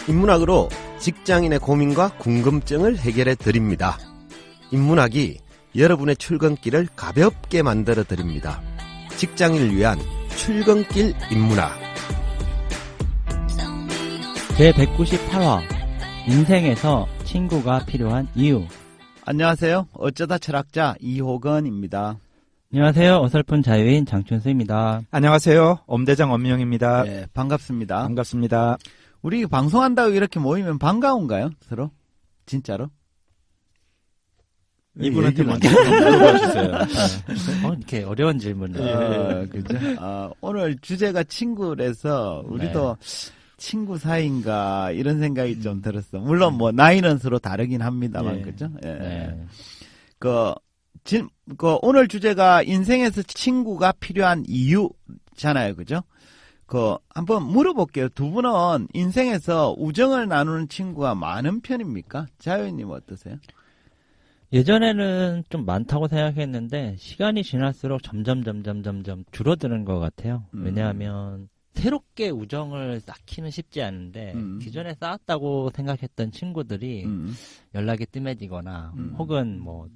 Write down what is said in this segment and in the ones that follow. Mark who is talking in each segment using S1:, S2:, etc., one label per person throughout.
S1: 인문학으로 직장인의 고민과 궁금증을 해결해 드립니다. 인문학이 여러분의 출근길을 가볍게 만들어 드립니다. 직장인을 위한 출근길 인문학.
S2: 제198화 인생에서 친구가 필요한 이유.
S3: 안녕하세요. 어쩌다 철학자 이호건입니다.
S2: 안녕하세요. 어설픈 자유인 장춘수입니다.
S4: 안녕하세요. 엄대장 엄명입니다.
S3: 네, 반갑습니다.
S4: 반갑습니다.
S3: 우리 방송한다고 이렇게 모이면 반가운가요? 서로? 진짜로?
S4: 이분한테 먼저 물어봐주세요.
S2: 이렇게 어려운 질문을.
S3: 그죠? 오늘 주제가 친구라서 우리도 친구 사이인가 이런 생각이 좀 들었어. 물론 뭐 나이는 서로 다르긴 합니다만, 그죠? 오늘 주제가 인생에서 친구가 필요한 이유잖아요, 그죠? 한번 물어볼게요. 두 분은 인생에서 우정을 나누는 친구가 많은 편입니까? 자유님 어떠세요?
S2: 예전에는 좀 많다고 생각했는데 시간이 지날수록 점점 줄어드는 것 같아요. 왜냐하면 새롭게 우정을 쌓기는 쉽지 않은데 기존에 쌓았다고 생각했던 친구들이 연락이 뜸해지거나 혹은 뭐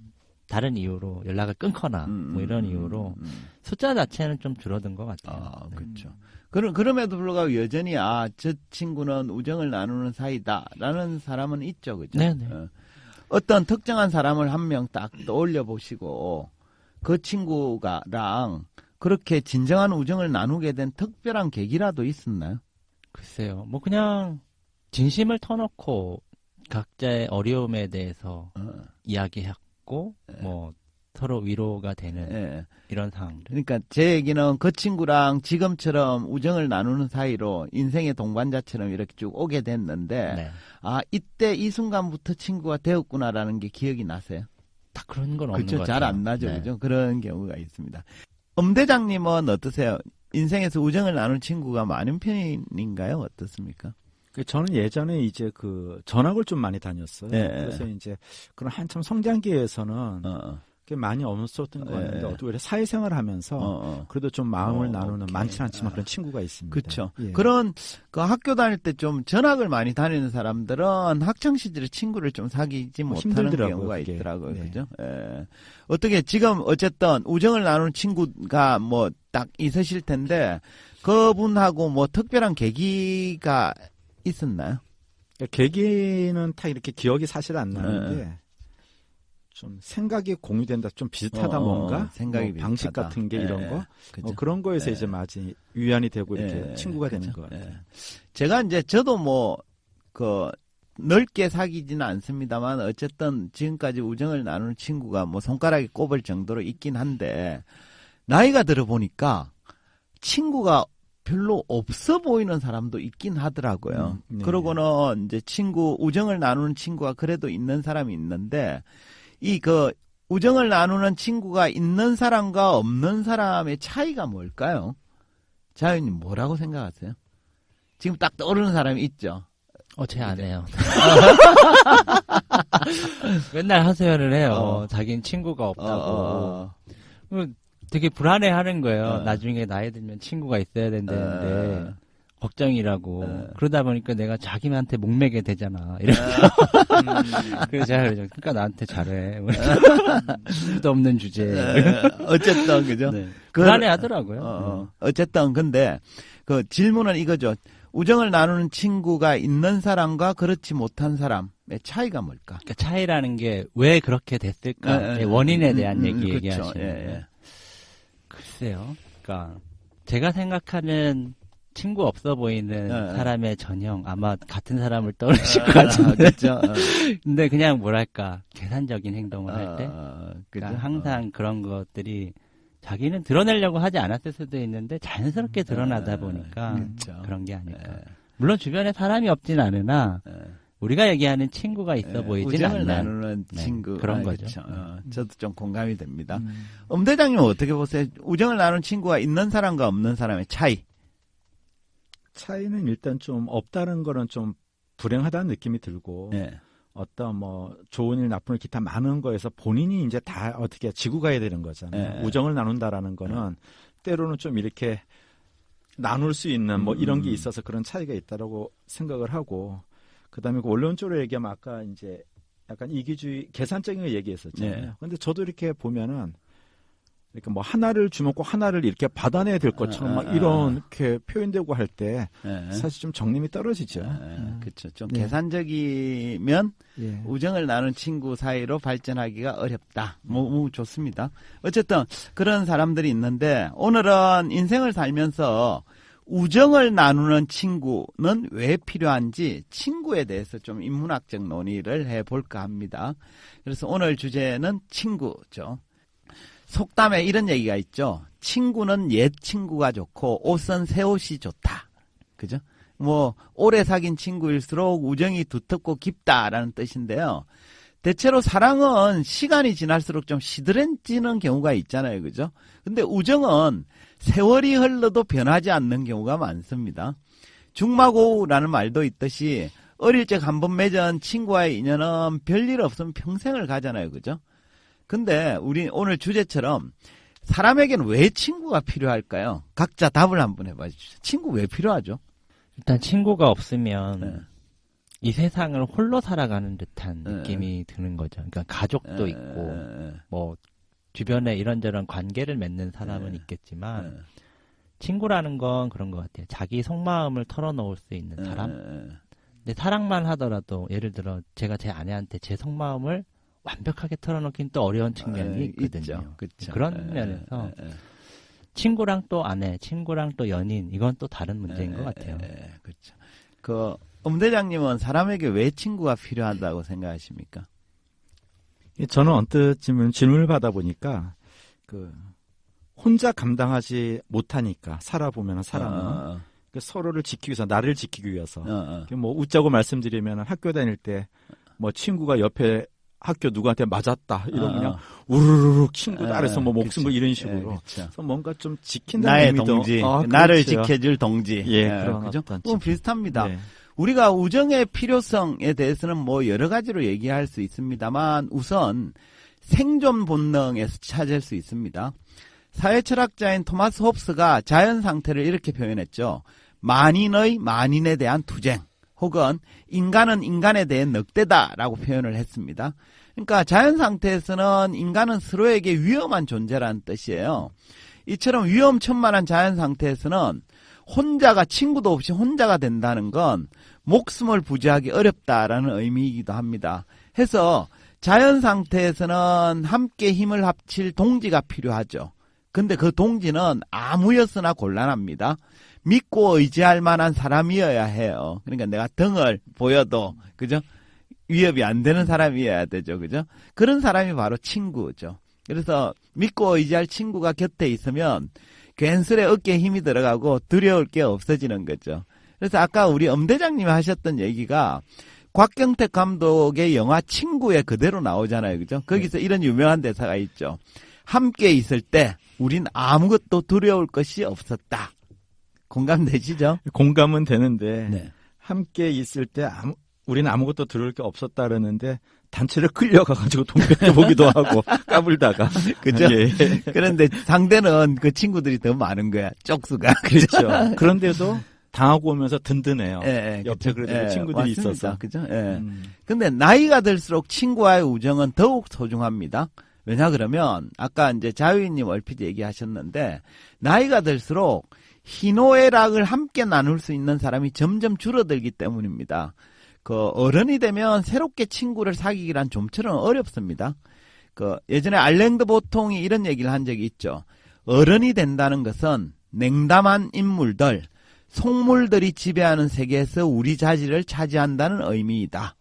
S2: 다른 이유로 연락을 끊거나 뭐 이런 이유로 숫자 자체는 좀 줄어든 것 같아요.
S3: 그렇죠. 그럼에도 불구하고 여전히 저 친구는 우정을 나누는 사이다라는 사람은 있죠, 그죠?
S2: 네네.
S3: 어떤 특정한 사람을 한 명 딱 떠올려 보시고 그 친구가랑 그렇게 진정한 우정을 나누게 된 특별한 계기라도 있었나요?
S2: 글쎄요. 뭐 그냥 진심을 터놓고 각자의 어려움에 대해서 이야기했고 뭐 서로 위로가 되는 이런 상황.
S3: 그러니까 제 얘기는 그 친구랑 지금처럼 우정을 나누는 사이로 인생의 동반자처럼 이렇게 쭉 오게 됐는데 이때 이 순간부터 친구가 되었구나라는 게 기억이 나세요?
S2: 딱 그런 건 없는
S3: 그렇죠.
S2: 것
S3: 잘
S2: 같아요.
S3: 안 나죠. 그죠? 그런 경우가 있습니다. 엄대장님은 어떠세요? 인생에서 우정을 나누는 친구가 많은 편인가요? 어떻습니까?
S4: 저는 예전에 이제 전학을 좀 많이 다녔어요. 그래서 이제 그런 한참 성장기에서는 꽤 많이 없었던 것 같은데 오히려 사회생활을 하면서 그래도 좀 마음을 나누는 많지는 않지만 그런 친구가 있습니다.
S3: 그렇죠. 그런 학교 다닐 때 좀 전학을 많이 다니는 사람들은 학창 시절에 친구를 좀 사귀지 못하는 경우가 있더라고요. 그죠? 어떻게 지금 어쨌든 우정을 나누는 친구가 뭐 딱 있으실 텐데 그분하고 뭐 특별한 계기가 있었나요?
S4: 계기는 딱 이렇게 기억이 사실 안 나는데 좀 생각이 공유된다, 좀 비슷하다 뭔가
S3: 생각이
S4: 뭐 방식
S3: 비슷하다.
S4: 같은 게 이런 거 그런 거에서 이제 마치 위안이 되고 이렇게 친구가 되는 것 같아요.
S3: 제가 이제 저도 뭐 넓게 사귀지는 않습니다만 어쨌든 지금까지 우정을 나누는 친구가 뭐 손가락에 꼽을 정도로 있긴 한데 나이가 들어 보니까 친구가 별로 없어 보이는 사람도 있긴 하더라고요. 그러고는 이제 우정을 나누는 친구가 그래도 있는 사람이 있는데 우정을 나누는 친구가 있는 사람과 없는 사람의 차이가 뭘까요? 자유님 뭐라고 생각하세요? 지금 딱 떠오르는 사람이 있죠?
S2: 제 아내요. 맨날 하소연을 해요. 자기는 친구가 없다고. 되게 불안해하는 거예요. 나중에 나이 들면 친구가 있어야 된다는데 걱정이라고. 그러다 보니까 내가 자기한테 목매게 되잖아. 이러면서. 그래서 제가 그러죠. 그러니까 나한테 잘해. 수도 없는 주제.
S3: 어쨌든 그죠?
S2: 불안해하더라고요.
S3: 어쨌든 근데 질문은 이거죠. 우정을 나누는 친구가 있는 사람과 그렇지 못한 사람의 차이가 뭘까?
S2: 그러니까 차이라는 게 왜 그렇게 됐을까? 원인에 대한 얘기하시는 거예요. 글쎄요. 그러니까 제가 생각하는 친구 없어 보이는 사람의 전형 아마 같은 사람을 떠올리실 것 같은데.
S3: 그렇죠.
S2: 근데 그냥 뭐랄까 계산적인 행동을 할 때, 그러니까 항상 그런 것들이 자기는 드러내려고 하지 않았을 수도 있는데 자연스럽게 드러나다 보니까 그런 게 아닐까. 물론 주변에 사람이 없진 않으나 우리가 얘기하는 친구가 있어 보이진 않는.
S3: 우정을 나누는 친구.
S2: 그런 거죠.
S3: 그렇죠. 저도 좀 공감이 됩니다. 엄대장님은 어떻게 보세요? 우정을 나누는 친구가 있는 사람과 없는 사람의
S4: 차이는 일단 좀 없다는 거는 좀 불행하다는 느낌이 들고 어떤 뭐 좋은 일 나쁜 일 기타 많은 거에서 본인이 이제 다 어떻게 지고 가야 되는 거잖아요. 우정을 나눈다라는 거는 때로는 좀 이렇게 나눌 수 있는 뭐 이런 게 있어서 그런 차이가 있다라고 생각을 하고 그다음에 그 원론적으로 얘기하면 아까 이제 약간 이기주의 계산적인 거 얘기했었잖아요.
S3: 네.
S4: 근데 저도 이렇게 보면은 이렇게 뭐 하나를 주면 꼭 하나를 이렇게 받아내야 될 것처럼 막 이렇게 표현되고 할 때 사실 좀 정림이 떨어지죠.
S3: 그렇죠. 좀 계산적이면 우정을 나눈 친구 사이로 발전하기가 어렵다. 뭐 좋습니다. 어쨌든 그런 사람들이 있는데 오늘은 인생을 살면서 우정을 나누는 친구는 왜 필요한지 친구에 대해서 좀 인문학적 논의를 해볼까 합니다. 그래서 오늘 주제는 친구죠. 속담에 이런 얘기가 있죠. 친구는 옛 친구가 좋고 옷은 새 옷이 좋다. 그죠? 뭐 오래 사귄 친구일수록 우정이 두텁고 깊다라는 뜻인데요. 대체로 사랑은 시간이 지날수록 좀 시들해지는 경우가 있잖아요. 그죠? 근데 우정은 세월이 흘러도 변하지 않는 경우가 많습니다. 중마고우라는 말도 있듯이 어릴 적 한번 맺은 친구와의 인연은 별일 없으면 평생을 가잖아요. 그죠? 근데 우리 오늘 주제처럼 사람에게는 왜 친구가 필요할까요? 각자 답을 한번 해봐 주시죠. 친구 왜 필요하죠?
S2: 일단 친구가 없으면 이 세상을 홀로 살아가는 듯한 느낌이 드는 거죠. 그러니까 가족도 있고 뭐 주변에 이런저런 관계를 맺는 사람은 있겠지만 친구라는 건 그런 것 같아요. 자기 속마음을 털어놓을 수 있는 사람. 근데 사랑만 하더라도 예를 들어 제가 제 아내한테 제 속마음을 완벽하게 털어놓긴 또 어려운 측면이 있거든요.
S3: 그쵸.
S2: 그런 면에서 친구랑 또 아내, 친구랑 또 연인 이건 또 다른 문제인 것 같아요.
S3: 그렇죠. 그 엄대장님은 사람에게 왜 친구가 필요하다고 생각하십니까?
S4: 저는 언뜻 질문을 받아보니까 그 혼자 감당하지 못하니까 살아보면 사람은 서로를 지키기 위해서 나를 지키기 위해서 뭐 웃자고 말씀드리면 학교 다닐 때 뭐 친구가 옆에 학교 누구한테 맞았다 이러면 그냥 우르르 친구 따라서 뭐 목숨 거 이런 식으로 그래서 뭔가 좀 지킨다는
S3: 나의
S4: 의미도
S3: 동지,
S4: 그렇죠.
S3: 나를 지켜줄 동지.
S4: 그런
S3: 그죠?
S4: 어떤
S3: 비슷합니다. 우리가 우정의 필요성에 대해서는 뭐 여러 가지로 얘기할 수 있습니다만 우선 생존 본능에서 찾을 수 있습니다. 사회철학자인 토마스 홉스가 자연 상태를 이렇게 표현했죠. 만인의 만인에 대한 투쟁 혹은 인간은 인간에 대해 늑대다라고 표현을 했습니다. 그러니까 자연 상태에서는 인간은 서로에게 위험한 존재라는 뜻이에요. 이처럼 위험천만한 자연 상태에서는 혼자가 친구도 없이 혼자가 된다는 건 목숨을 부지하기 어렵다라는 의미이기도 합니다. 해서 자연 상태에서는 함께 힘을 합칠 동지가 필요하죠. 근데 그 동지는 아무였으나 곤란합니다. 믿고 의지할 만한 사람이어야 해요. 그러니까 내가 등을 보여도 그죠? 위협이 안 되는 사람이어야 되죠. 그죠? 그런 사람이 바로 친구죠. 그래서 믿고 의지할 친구가 곁에 있으면 괜스레 어깨에 힘이 들어가고 두려울 게 없어지는 거죠. 그래서 아까 우리 엄대장님이 하셨던 얘기가 곽경택 감독의 영화 친구에 그대로 나오잖아요. 그죠? 거기서 이런 유명한 대사가 있죠. 함께 있을 때 우린 아무것도 두려울 것이 없었다. 공감되시죠?
S4: 공감은 되는데 함께 있을 때 우리는 아무것도 두려울 게 없었다 그러는데 단체를 끌려가가지고 동백해 보기도 하고 까불다가
S3: 그죠? 그런데 상대는 그 친구들이 더 많은 거야. 쪽수가.
S4: 그렇죠. 그런데도 당하고 오면서 든든해요. 옆에 그래도 친구들이
S3: 맞습니다.
S4: 있어서.
S3: 그죠? 근데 나이가 들수록 친구와의 우정은 더욱 소중합니다. 왜냐 그러면 아까 이제 자유인님 얼핏 얘기하셨는데 나이가 들수록 희노애락을 함께 나눌 수 있는 사람이 점점 줄어들기 때문입니다. 그 어른이 되면 새롭게 친구를 사귀기란 좀처럼 어렵습니다. 그 예전에 알랭드 보통이 이런 얘기를 한 적이 있죠. 어른이 된다는 것은 냉담한 인물들, 속물들이 지배하는 세계에서 우리 자질을 차지한다는 의미이다.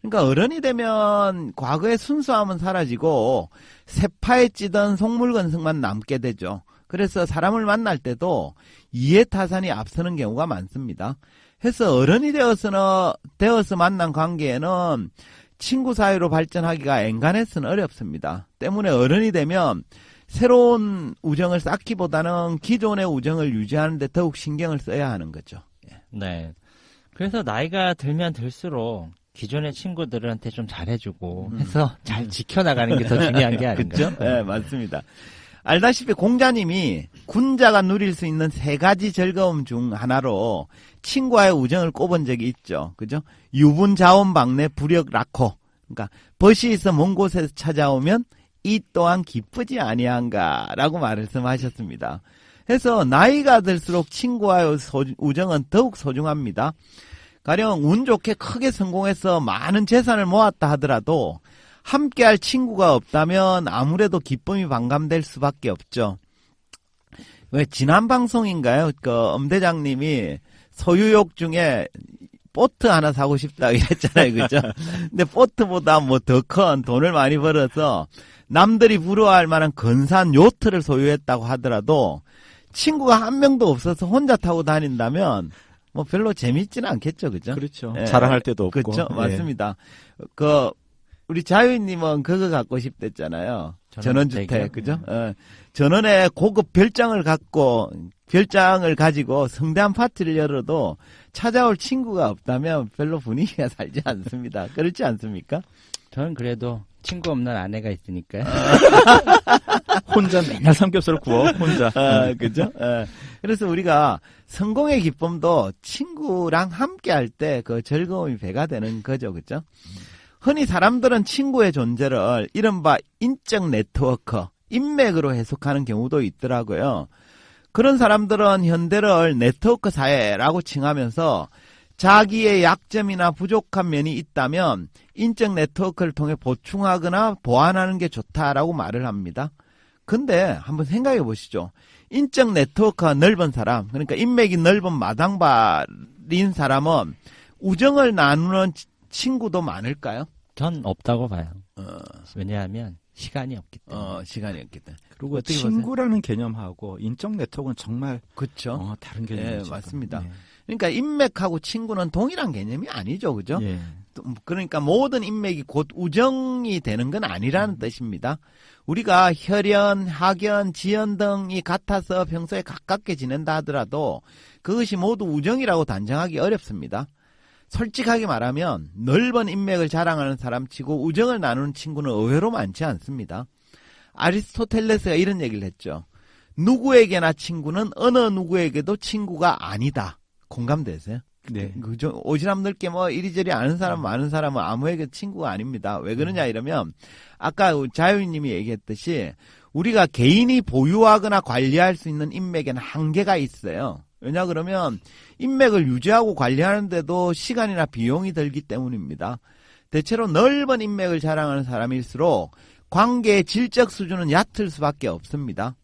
S3: 그러니까 어른이 되면 과거의 순수함은 사라지고 세파에 찌던 속물건성만 남게 되죠. 그래서 사람을 만날 때도 이해타산이 앞서는 경우가 많습니다. 해서 어른이 되어서 만난 관계에는 친구 사이로 발전하기가 엔간해서는 어렵습니다. 때문에 어른이 되면 새로운 우정을 쌓기보다는 기존의 우정을 유지하는 데 더욱 신경을 써야 하는 거죠.
S2: 네. 그래서 나이가 들면 들수록 기존의 친구들한테 좀 잘해주고 해서 잘 지켜나가는 게 더 중요한 게 아닌가.
S3: 그렇죠? 네, 맞습니다. 알다시피 공자님이 군자가 누릴 수 있는 3가지 즐거움 중 하나로 친구와의 우정을 꼽은 적이 있죠. 그죠? 유분자원방내 불역락호. 그러니까 벗이 있어 먼 곳에서 찾아오면 이 또한 기쁘지 아니한가라고 말씀하셨습니다. 그래서 나이가 들수록 친구와의 우정은 더욱 소중합니다. 가령 운 좋게 크게 성공해서 많은 재산을 모았다 하더라도 함께할 친구가 없다면 아무래도 기쁨이 반감될 수밖에 없죠. 왜 지난 방송인가요? 엄대장님이 소유욕 중에 보트 하나 사고 싶다 이랬잖아요, 그죠? 근데 보트보다 뭐 더 큰 돈을 많이 벌어서 남들이 부러워할 만한 근사한 요트를 소유했다고 하더라도 친구가 한 명도 없어서 혼자 타고 다닌다면 뭐 별로 재밌지는 않겠죠, 그죠?
S4: 그렇죠.
S3: 예.
S4: 자랑할 데도 없고.
S3: 그렇죠,
S4: 예.
S3: 맞습니다. 우리 자유님은 그거 갖고 싶댔잖아요. 전원주택, 그죠? 전원에 고급 별장을 가지고 성대한 파티를 열어도 찾아올 친구가 없다면 별로 분위기가 살지 않습니다. 그렇지 않습니까?
S2: 저는 그래도 친구 없는 아내가 있으니까요.
S4: 혼자 맨날 삼겹살을 구워, 혼자.
S3: 그죠? 그래서 우리가 성공의 기쁨도 친구랑 함께 할 때 그 즐거움이 배가 되는 거죠, 그죠? 흔히 사람들은 친구의 존재를 이른바 인적 네트워크, 인맥으로 해석하는 경우도 있더라고요. 그런 사람들은 현대를 네트워크 사회라고 칭하면서 자기의 약점이나 부족한 면이 있다면 인적 네트워크를 통해 보충하거나 보완하는 게 좋다라고 말을 합니다. 근데 한번 생각해 보시죠. 인적 네트워크가 넓은 사람, 그러니까 인맥이 넓은 마당발인 사람은 우정을 나누는 친구도 많을까요?
S2: 전 없다고 봐요. 왜냐하면 시간이 없기 때문에.
S3: 시간이 없기 때문에.
S4: 그리고 친구라는 개념하고 인적 네트워크는 정말
S3: 그렇죠.
S4: 다른 개념이죠.
S3: 네, 맞습니다.
S4: 네.
S3: 그러니까 인맥하고 친구는 동일한 개념이 아니죠, 그죠?
S4: 예.
S3: 그러니까 모든 인맥이 곧 우정이 되는 건 아니라는 뜻입니다. 우리가 혈연, 학연, 지연 등이 같아서 평소에 가깝게 지낸다 하더라도 그것이 모두 우정이라고 단정하기 어렵습니다. 솔직하게 말하면 넓은 인맥을 자랑하는 사람치고 우정을 나누는 친구는 의외로 많지 않습니다. 아리스토텔레스가 이런 얘기를 했죠. 누구에게나 친구는 어느 누구에게도 친구가 아니다. 공감되세요?
S4: 네.
S3: 그죠? 오지랖 넓게 뭐 이리저리 아는 사람 많은 사람은 아무에게 친구가 아닙니다. 왜 그러냐 이러면 아까 자유님이 얘기했듯이 우리가 개인이 보유하거나 관리할 수 있는 인맥에는 한계가 있어요. 왜냐 그러면 인맥을 유지하고 관리하는데도 시간이나 비용이 들기 때문입니다. 대체로 넓은 인맥을 자랑하는 사람일수록 관계의 질적 수준은 얕을 수밖에 없습니다.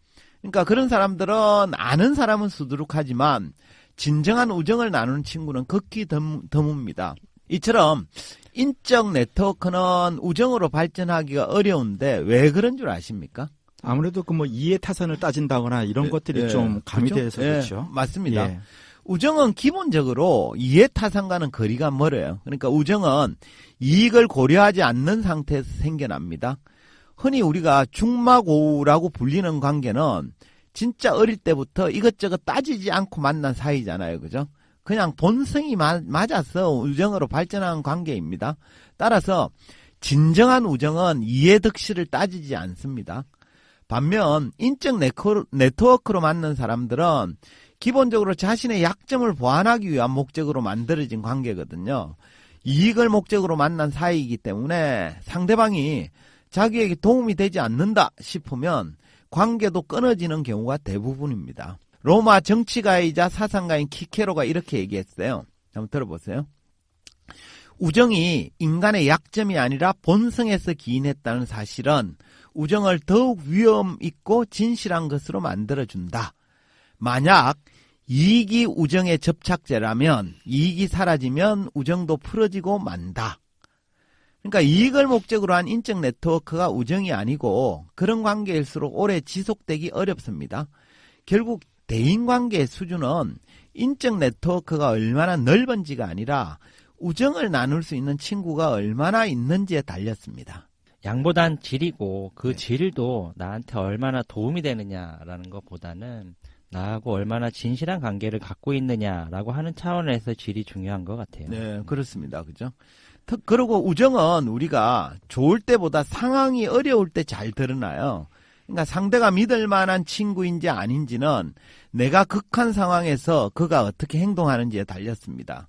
S3: 그러니까 그런 사람들은 아는 사람은 수두룩하지만 진정한 우정을 나누는 친구는 극히 드뭅니다. 이처럼 인적 네트워크는 우정으로 발전하기가 어려운데 왜 그런 줄 아십니까?
S4: 아무래도 그 뭐 이해타산을 따진다거나 이런 것들이 좀 가미돼서 그렇죠.
S3: 맞습니다.
S4: 예.
S3: 우정은 기본적으로 이해타산과는 거리가 멀어요. 그러니까 우정은 이익을 고려하지 않는 상태에서 생겨납니다. 흔히 우리가 중마고우라고 불리는 관계는 진짜 어릴 때부터 이것저것 따지지 않고 만난 사이잖아요. 그죠? 그냥 본성이 맞아서 우정으로 발전한 관계입니다. 따라서 진정한 우정은 이해득실을 따지지 않습니다. 반면 인적 네트워크로 만난 사람들은 기본적으로 자신의 약점을 보완하기 위한 목적으로 만들어진 관계거든요. 이익을 목적으로 만난 사이이기 때문에 상대방이 자기에게 도움이 되지 않는다 싶으면 관계도 끊어지는 경우가 대부분입니다. 로마 정치가이자 사상가인 키케로가 이렇게 얘기했어요. 한번 들어보세요. 우정이 인간의 약점이 아니라 본성에서 기인했다는 사실은 우정을 더욱 위험 있고 진실한 것으로 만들어준다. 만약 이익이 우정의 접착제라면 이익이 사라지면 우정도 풀어지고 만다. 그러니까 이익을 목적으로 한 인적 네트워크가 우정이 아니고 그런 관계일수록 오래 지속되기 어렵습니다. 결국 대인관계의 수준은 인적 네트워크가 얼마나 넓은지가 아니라 우정을 나눌 수 있는 친구가 얼마나 있는지에 달렸습니다.
S2: 양보단 질이고 그 질도 나한테 얼마나 도움이 되느냐라는 것보다는 나하고 얼마나 진실한 관계를 갖고 있느냐라고 하는 차원에서 질이 중요한 것 같아요.
S3: 네, 그렇습니다. 그죠? 그리고 우정은 우리가 좋을 때보다 상황이 어려울 때 잘 드러나요. 그러니까 상대가 믿을 만한 친구인지 아닌지는 내가 극한 상황에서 그가 어떻게 행동하는지에 달렸습니다.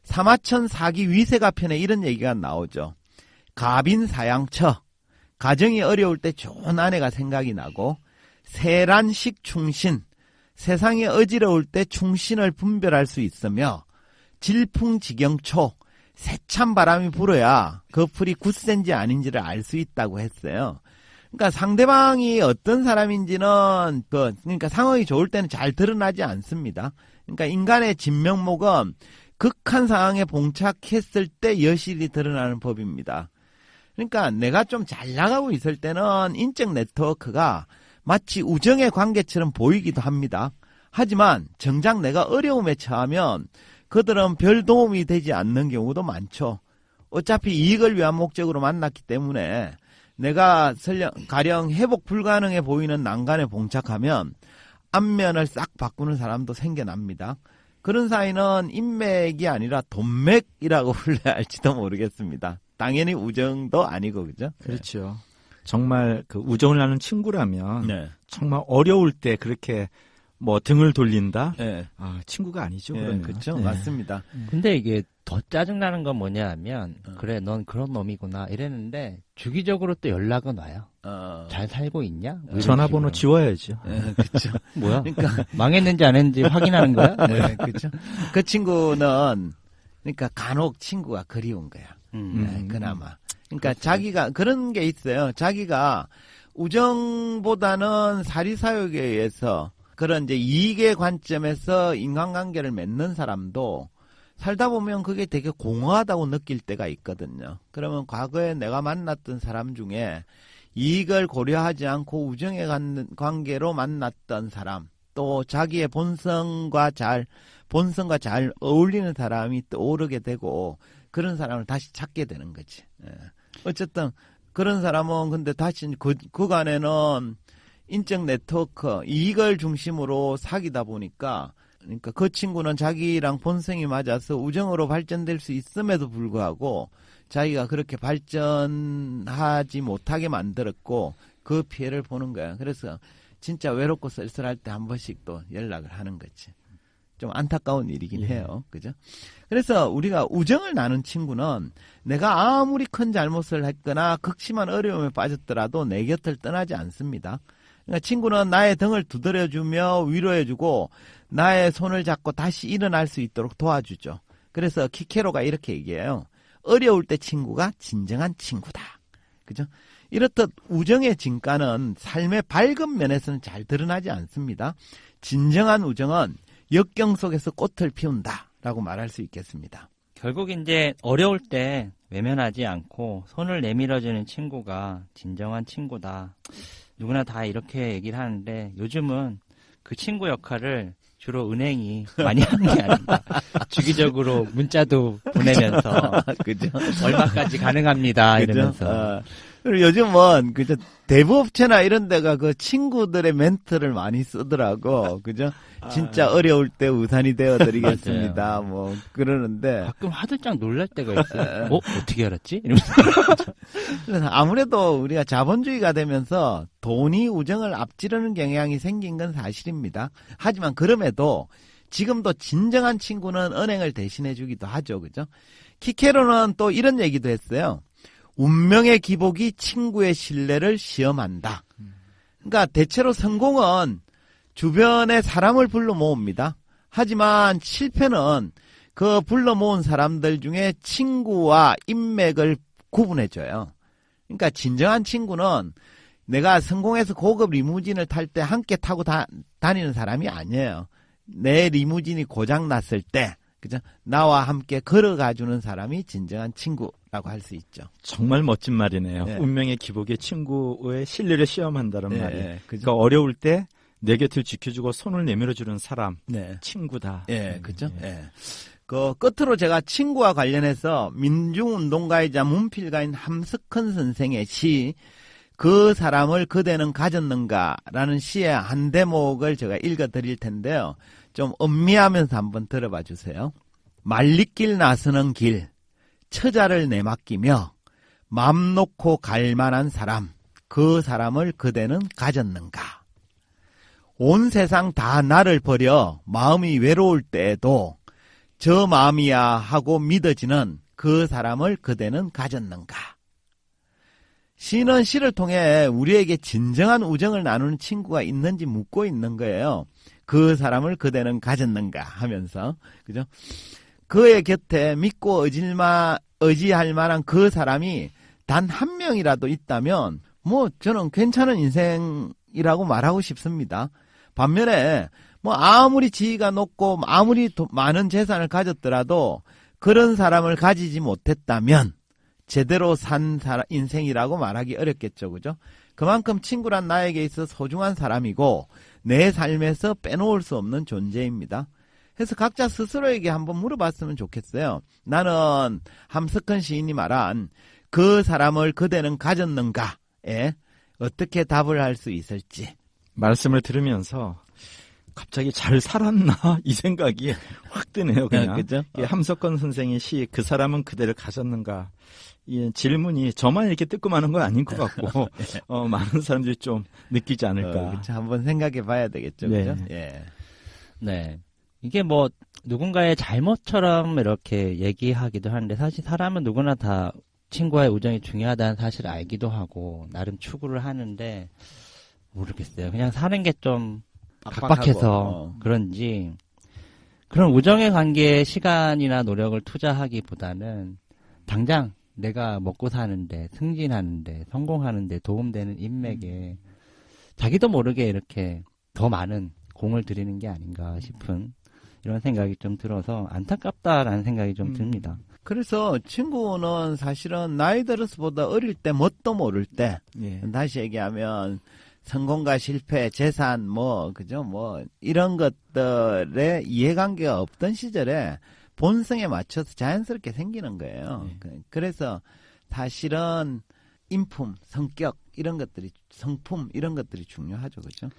S3: 사마천 사기 위세가 편에 이런 얘기가 나오죠. 가빈사양처, 가정이 어려울 때 좋은 아내가 생각이 나고, 세란식 충신, 세상이 어지러울 때 충신을 분별할 수 있으며, 질풍지경초, 세찬 바람이 불어야 그 풀이 굳센지 아닌지를 알 수 있다고 했어요. 그러니까 상대방이 어떤 사람인지는 그러니까 상황이 좋을 때는 잘 드러나지 않습니다. 그러니까 인간의 진면목은 극한 상황에 봉착했을 때 여실히 드러나는 법입니다. 그러니까 내가 좀 잘 나가고 있을 때는 인적 네트워크가 마치 우정의 관계처럼 보이기도 합니다. 하지만 정작 내가 어려움에 처하면 그들은 별 도움이 되지 않는 경우도 많죠. 어차피 이익을 위한 목적으로 만났기 때문에 내가 가령 회복 불가능해 보이는 난간에 봉착하면 안면을 싹 바꾸는 사람도 생겨납니다. 그런 사이는 인맥이 아니라 돈맥이라고 불러야 할지도 모르겠습니다. 당연히 우정도 아니고, 그죠?
S4: 그렇죠. 정말 그 우정을 나눈 친구라면
S3: 네.
S4: 정말 어려울 때 그렇게 뭐 등을 돌린다?
S3: 네.
S4: 아, 친구가 아니죠.
S3: 네,
S4: 그러면.
S3: 그렇죠.
S4: 네.
S3: 맞습니다.
S2: 근데 이게 더 짜증나는 건 뭐냐 하면, 그래, 넌 그런 놈이구나. 이랬는데, 주기적으로 또 연락은 와요. 잘 살고 있냐? 뭐 이런
S4: 전화번호
S2: 식으로.
S4: 지워야죠.
S3: 네, 그렇죠.
S2: 뭐야?
S3: 그러니까
S2: 망했는지 안 했는지 확인하는 거야?
S3: 네, 그렇죠. 그 친구는 그러니까 간혹 친구가 그리운 거야. 네, 그나마. 그러니까 자기가 그런 게 있어요. 자기가 우정보다는 사리사욕에 의해서 그런 이제 이익의 관점에서 인간관계를 맺는 사람도 살다 보면 그게 되게 공허하다고 느낄 때가 있거든요. 그러면 과거에 내가 만났던 사람 중에 이익을 고려하지 않고 우정의 관계로 만났던 사람, 또 자기의 본성과 잘 어울리는 사람이 떠오르게 되고 그런 사람을 다시 찾게 되는 거지. 예. 어쨌든 그런 사람은 근데 다시 그간에는 인적 네트워크, 이익을 중심으로 사귀다 보니까 그러니까 그 친구는 자기랑 본성이 맞아서 우정으로 발전될 수 있음에도 불구하고 자기가 그렇게 발전하지 못하게 만들었고 그 피해를 보는 거야. 그래서 진짜 외롭고 쓸쓸할 때 한 번씩 또 연락을 하는 거지. 좀 안타까운 일이긴 해요. 그죠? 그래서 우리가 우정을 나눈 친구는 내가 아무리 큰 잘못을 했거나 극심한 어려움에 빠졌더라도 내 곁을 떠나지 않습니다. 그러니까 친구는 나의 등을 두드려주며 위로해주고 나의 손을 잡고 다시 일어날 수 있도록 도와주죠. 그래서 키케로가 이렇게 얘기해요. 어려울 때 친구가 진정한 친구다. 그죠? 이렇듯 우정의 진가는 삶의 밝은 면에서는 잘 드러나지 않습니다. 진정한 우정은 역경 속에서 꽃을 피운다라고 말할 수 있겠습니다.
S2: 결국 이제 어려울 때 외면하지 않고 손을 내밀어주는 친구가 진정한 친구다. 누구나 다 이렇게 얘기를 하는데 요즘은 그 친구 역할을 주로 은행이 많이 하는 게 아닌가. 주기적으로 문자도 보내면서
S3: 그죠?
S2: 얼마까지 가능합니다 이러면서.
S3: 그리고 요즘은 그죠? 대부업체나 이런 데가 그 친구들의 멘트를 많이 쓰더라고. 그죠? 진짜 어려울 때 우산이 되어 드리겠습니다. 뭐 그러는데
S2: 가끔 화들짝 놀랄 때가 있어요. 어떻게 알았지? 이러면서.
S3: 그래서 아무래도 우리가 자본주의가 되면서 돈이 우정을 앞지르는 경향이 생긴 건 사실입니다. 하지만 그럼에도 지금도 진정한 친구는 은행을 대신해 주기도 하죠. 그죠? 키케로는 또 이런 얘기도 했어요. 운명의 기복이 친구의 신뢰를 시험한다. 그러니까 대체로 성공은 주변에 사람을 불러 모읍니다. 하지만 실패는 그 불러 모은 사람들 중에 친구와 인맥을 구분해줘요. 그러니까 진정한 친구는 내가 성공해서 고급 리무진을 탈 때 함께 타고 다니는 사람이 아니에요. 내 리무진이 고장났을 때 그죠? 나와 함께 걸어가주는 사람이 진정한 친구라고 할 수 있죠.
S4: 정말 멋진 말이네요.
S3: 네.
S4: 운명의 기복에 친구의 신뢰를 시험한다는
S3: 네,
S4: 말이.
S3: 네,
S4: 그러니까 어려울 때 내 곁을 지켜주고 손을 내밀어주는 사람,
S3: 네.
S4: 친구다.
S3: 예, 그죠? 예. 그 끝으로 제가 친구와 관련해서 민중운동가이자 문필가인 함석헌 선생의 시 그 사람을 그대는 가졌는가라는 시의 한 대목을 제가 읽어드릴 텐데요. 좀 음미하면서 한번 들어봐 주세요. 말리길 나서는 길, 처자를 내맡기며 맘 놓고 갈 만한 사람, 그 사람을 그대는 가졌는가? 온 세상 다 나를 버려 마음이 외로울 때에도 저 마음이야 하고 믿어지는 그 사람을 그대는 가졌는가? 시는 시를 통해 우리에게 진정한 우정을 나누는 친구가 있는지 묻고 있는 거예요. 그 사람을 그대는 가졌는가 하면서, 그죠? 그의 곁에 믿고 의지할 만한 그 사람이 단 한 명이라도 있다면 뭐 저는 괜찮은 인생이라고 말하고 싶습니다. 반면에 뭐 아무리 지위가 높고 아무리 많은 재산을 가졌더라도 그런 사람을 가지지 못했다면 제대로 산 인생이라고 말하기 어렵겠죠. 그죠? 그만큼 친구란 나에게 있어 소중한 사람이고 내 삶에서 빼놓을 수 없는 존재입니다. 그래서 각자 스스로에게 한번 물어봤으면 좋겠어요. 나는 함석헌 시인이 말한 그 사람을 그대는 가졌는가에 어떻게 답을 할 수 있을지.
S4: 말씀을 들으면서 갑자기 잘 살았나 이 생각이 확 드네요. 그냥.
S3: 그죠?
S4: 함석헌 선생의 시 그 사람은 그대를 가졌는가, 이 질문이 저만 이렇게 뜨끔하는 건 아닌 것 같고 많은 사람들이 좀 느끼지 않을까.
S3: 그렇죠. 한번 생각해 봐야 되겠죠.
S4: 네.
S3: 그죠? 예.
S2: 네. 이게 뭐 누군가의 잘못처럼 이렇게 얘기하기도 하는데 사실 사람은 누구나 다 친구와의 우정이 중요하다는 사실을 알기도 하고 나름 추구를 하는데 모르겠어요. 그냥 사는 게 좀 각박해서 그런지 그런 우정의 관계에 시간이나 노력을 투자하기보다는 당장 내가 먹고 사는데 승진하는데 성공하는데 도움되는 인맥에 자기도 모르게 이렇게 더 많은 공을 들이는 게 아닌가 싶은 이런 생각이 좀 들어서 안타깝다라는 생각이 좀 듭니다.
S3: 그래서 친구는 사실은 나이 들어서보다 어릴 때 뭣도 모를 때,
S4: 예.
S3: 다시 얘기하면 성공과 실패, 재산, 그죠? 이런 것들에 이해관계가 없던 시절에 본성에 맞춰서 자연스럽게 생기는 거예요. 그래서 사실은 인품, 성격, 성품, 이런 것들이 중요하죠. 그죠?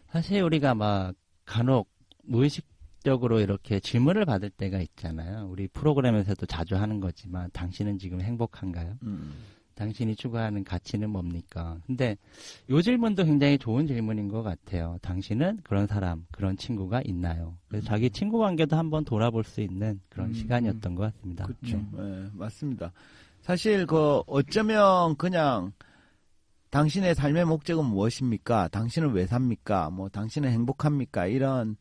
S2: 사실 우리가 막 간혹 무의식적으로 이렇게 질문을 받을 때가 있잖아요. 우리 프로그램에서도 자주 하는 거지만 당신은 지금 행복한가요? 당신이 추구하는 가치는 뭡니까? 근데 이 질문도 굉장히 좋은 질문인 것 같아요. 당신은 그런 사람, 그런 친구가 있나요? 그래서 자기 친구 관계도 한번 돌아볼 수 있는 그런 시간이었던 것 같습니다.
S3: 그렇죠. 네, 맞습니다. 사실 어쩌면 그냥 당신의 삶의 목적은 무엇입니까? 당신은 왜 삽니까? 당신은 행복합니까? 이런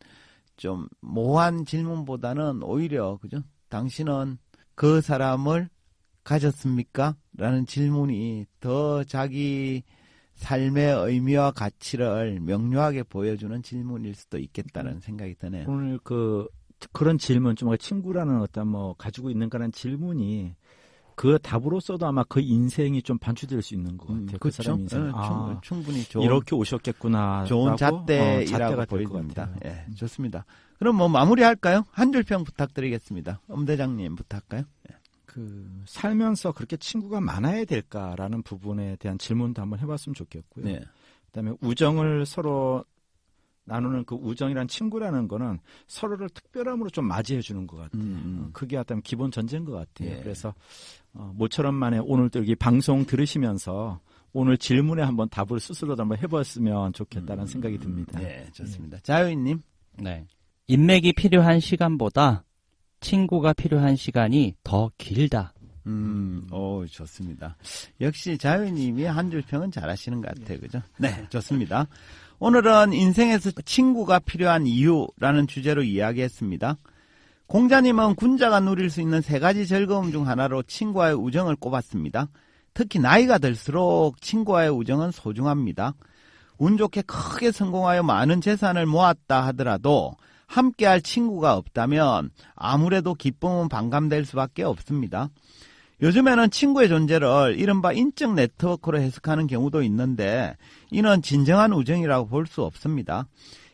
S3: 좀 모호한 질문보다는 오히려 그죠? 당신은 그 사람을 가졌습니까? 라는 질문이 더 자기 삶의 의미와 가치를 명료하게 보여주는 질문일 수도 있겠다는 생각이 드네요.
S4: 오늘 그런 질문, 좀 친구라는 어떤 가지고 있는가라는 질문이 그 답으로서도 아마 그 인생이 좀 반추될 수 있는 것 같아요.
S3: 그렇죠?
S4: 그 사람 인생.
S3: 충분히 좋은,
S4: 이렇게 오셨겠구나.
S3: 좋은 잣대라고 보입니다. 예, 좋습니다. 그럼 마무리할까요? 한 줄 평 부탁드리겠습니다. 엄대장님부터 할까요? 예.
S4: 살면서 그렇게 친구가 많아야 될까라는 부분에 대한 질문도 한번 해봤으면 좋겠고요.
S3: 네.
S4: 그다음에 우정을 서로 나누는 그 우정이란 친구라는 거는 서로를 특별함으로 좀 맞이해 주는 것 같아요. 그게 어떤 기본 전제인 것 같아요.
S3: 예.
S4: 그래서 모처럼 만에 오늘 또 여기 방송 들으시면서 오늘 질문에 한번 답을 스스로도 한번 해봤으면 좋겠다는 생각이 듭니다.
S3: 네, 좋습니다. 자유인님.
S2: 네. 인맥이 필요한 시간보다 친구가 필요한 시간이 더 길다.
S3: 좋습니다. 역시 자유님이 한 줄 평은 잘하시는 것 같아요. 그죠? 네, 좋습니다. 오늘은 인생에서 친구가 필요한 이유라는 주제로 이야기했습니다. 공자님은 군자가 누릴 수 있는 3가지 즐거움 중 하나로 친구와의 우정을 꼽았습니다. 특히 나이가 들수록 친구와의 우정은 소중합니다. 운 좋게 크게 성공하여 많은 재산을 모았다 하더라도 함께할 친구가 없다면 아무래도 기쁨은 반감될 수밖에 없습니다. 요즘에는 친구의 존재를 이른바 인적 네트워크로 해석하는 경우도 있는데 이는 진정한 우정이라고 볼 수 없습니다.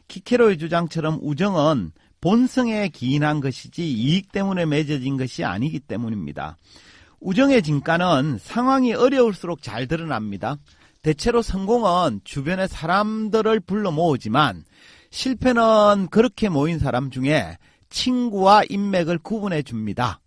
S3: 키케로의 주장처럼 우정은 본성에 기인한 것이지 이익 때문에 맺어진 것이 아니기 때문입니다. 우정의 진가는 상황이 어려울수록 잘 드러납니다. 대체로 성공은 주변의 사람들을 불러 모으지만 실패는 그렇게 모인 사람 중에 친구와 인맥을 구분해 줍니다.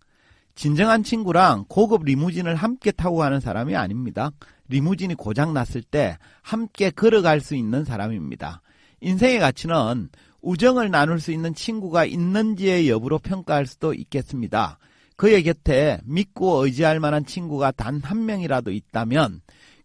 S3: 진정한 친구랑 고급 리무진을 함께 타고 가는 사람이 아닙니다. 리무진이 고장났을 때 함께 걸어갈 수 있는 사람입니다. 인생의 가치는 우정을 나눌 수 있는 친구가 있는지의 여부로 평가할 수도 있겠습니다. 그의 곁에 믿고 의지할 만한 친구가 단 한 명이라도 있다면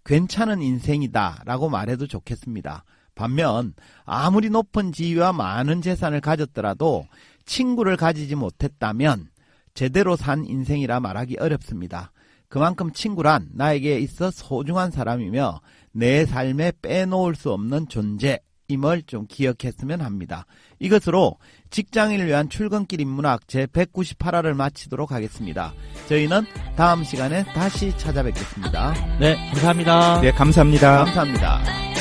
S3: 괜찮은 인생이다 라고 말해도 좋겠습니다. 반면 아무리 높은 지위와 많은 재산을 가졌더라도 친구를 가지지 못했다면 제대로 산 인생이라 말하기 어렵습니다. 그만큼 친구란 나에게 있어 소중한 사람이며 내 삶에 빼놓을 수 없는 존재임을 좀 기억했으면 합니다. 이것으로 직장인을 위한 출근길 인문학 제198화를 마치도록 하겠습니다. 저희는 다음 시간에 다시 찾아뵙겠습니다.
S2: 네, 감사합니다.
S4: 네, 감사합니다.
S3: 감사합니다.